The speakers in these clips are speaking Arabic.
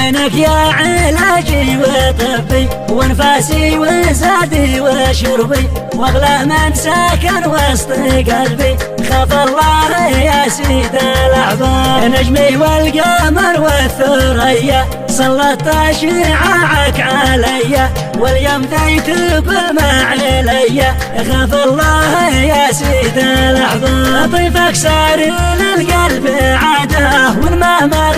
وينك يا علاجي وطبي وانفاسي وزادي وشربي واغلى من ساكن وسط قلبي، خاف الله يا سيد الاحباب. نجمي والقمر والثريا سلطت شعاعك عليا، واليوم ذيت بالما عليا، خاف الله يا سيد الاحباب. طيفك صار للقلب عاده وما مر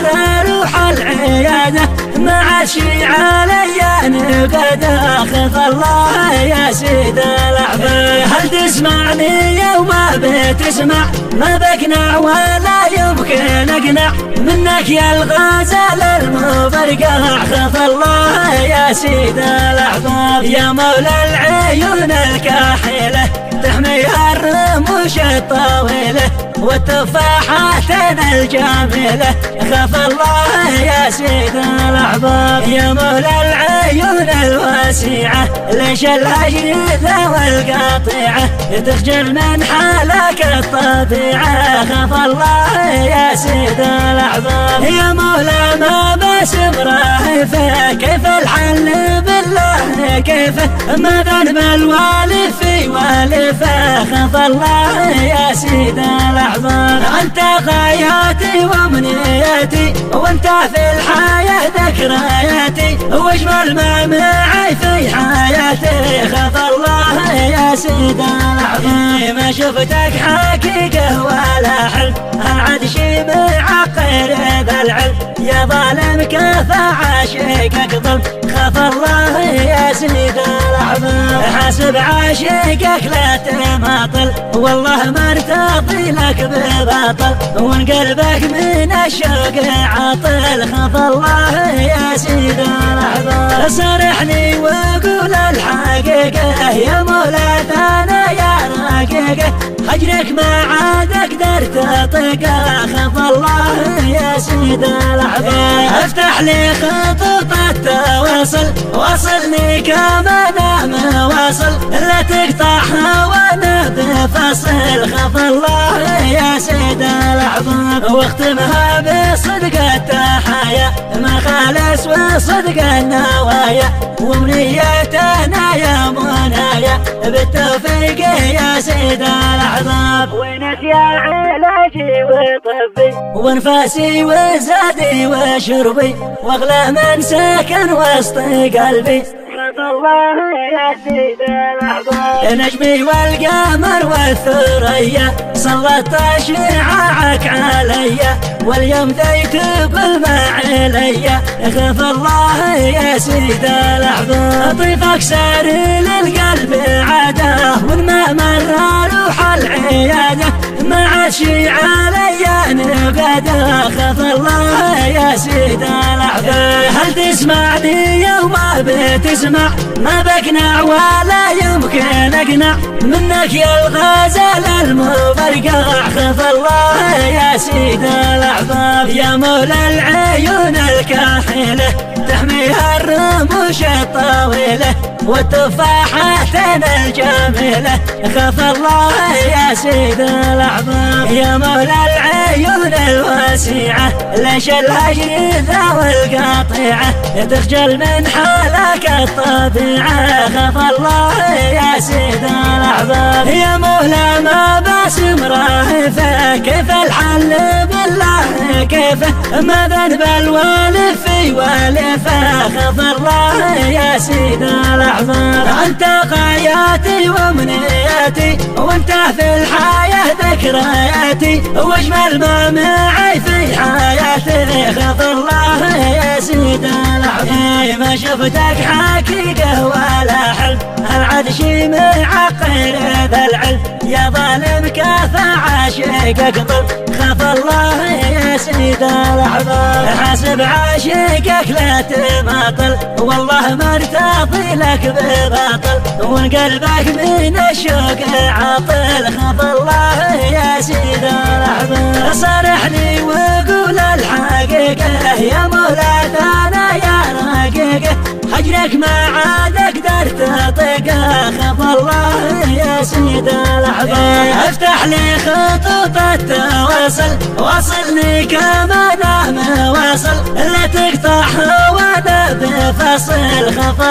روح العياده، ما عاد شي عليا نقده، خاف الله يا سيد الاحباب. هل تسمعني يوم بتسمع ما بقنع ولا يمكن اقنع منك يا الغزال المفرقع، خاف الله يا سيد الاحباب. يا مولى العيون الكاحله تحميها الرموش الطويله والتفاحات الجميله، خاف الله يا سيد الاحباب. يا مولى العيون الواسعه ليش الهجر ذا والقاطعه، تخجل من حالك الطبيعه، خاف الله يا سيد الاحباب. يا مولى ما باسم راهفه كيف الحل بالله كيفه، ما ذنب الوالف والفه، خاف الله يا سيد الاحباب. انت غاياتي وامنياتي وانت في الحياه ذكرياتي، واجمل ما معي في حياتي، خاف الله يا سيد الاحباب. ما شفتك حقيقه ولا حلم، العاد شي معقر ذا العلم، يا ظالم كفى عاشقك ظلم، خاف الله يا سيد الاحباب. حاسب عاشقك لا تماطل والله ما ارتضي لك بباطل، وان قلبك من الشوق عاطل، خاف الله يا سيد الاحباب. صارحني وقول الحقيقه يا مولاي انا يا رقيقه، هجرك ما عاد اقدر تطيقه، خاف الله يا سيد الاحباب. افتح لي خطوط التواصل واصلني كما انا مواصل، لا تقطعها وانا بفصل، خاف الله يا سيد الاحباب. واختمها بصدق التحايا ما خالص وصدق النوايا، ومنيتنا يا منايا بالتوفيق يا سيد الاحباب. وينك يا علاجي وطبي وانفاسي وزادي وشربي واغلى من سكن وسط قلبي، خاف الله يا سيد الاحباب. نجمي والقمر والثريا سلطت شعاعك عليا، واليوم ذيت بالما عليا، خاف الله يا سيد الاحباب. طيفك صار للقلب عاده والما مر روح العياده، ما عاد شي عليا نقده، خاف الله يا سيد الاحباب. هل تسمعني يوم بتسمع ما بقنع ولا يمكن اقنع منك يا الغزال المفرقع، خاف الله يا سيد الاحباب. يا مولى العيون الكاحله تحميها الرموش الطويله والتفاحات الجميله، خاف الله يا سيد الاحباب. يا مولى العيون الواسعه ليش الهجر ذا والقاطعه، تخجل من حالك الطبيعه، خاف الله يا سيد الاحباب. يا مولى ما باسم راهفه كيف الحل بالله كيفه، ما ذنب الوالف والفه، خاف الله يا سيد الاحباب. انت غاياتي وامنياتي وانت في الحياه ذكرياتي، واجمل ما معي في حياتي، خاف الله يا سيد الاحباب. ما شفتك حقيقه ولا حلم، العاد شي معقر ذا العلم، يا ظالم كفى عاشقك ظلم، خاف الله يا سيد الاحباب. حاسب عاشقك لا تماطل والله ما ارتضي لك بباطل، وان قلبك من الشوق عاطل، خاف الله يا سيد الاحباب. صارحني وقول الحقيقه يا مولاي انا يا رقيقه، هجرك ما عاد اقدر تطيقه، خاف الله يا سيد الاحباب. افتح لي خطوط التواصل واصلني كما انا مواصل، لا تقطعها فصل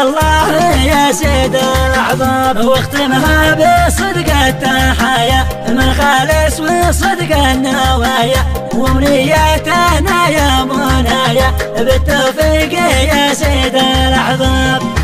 الله يا سيد الأحباب، واختمها بصدق التحايا من خالص وصدق النوايا، ومنيتنا يا منايا بالتوفيق يا سيد الأحباب.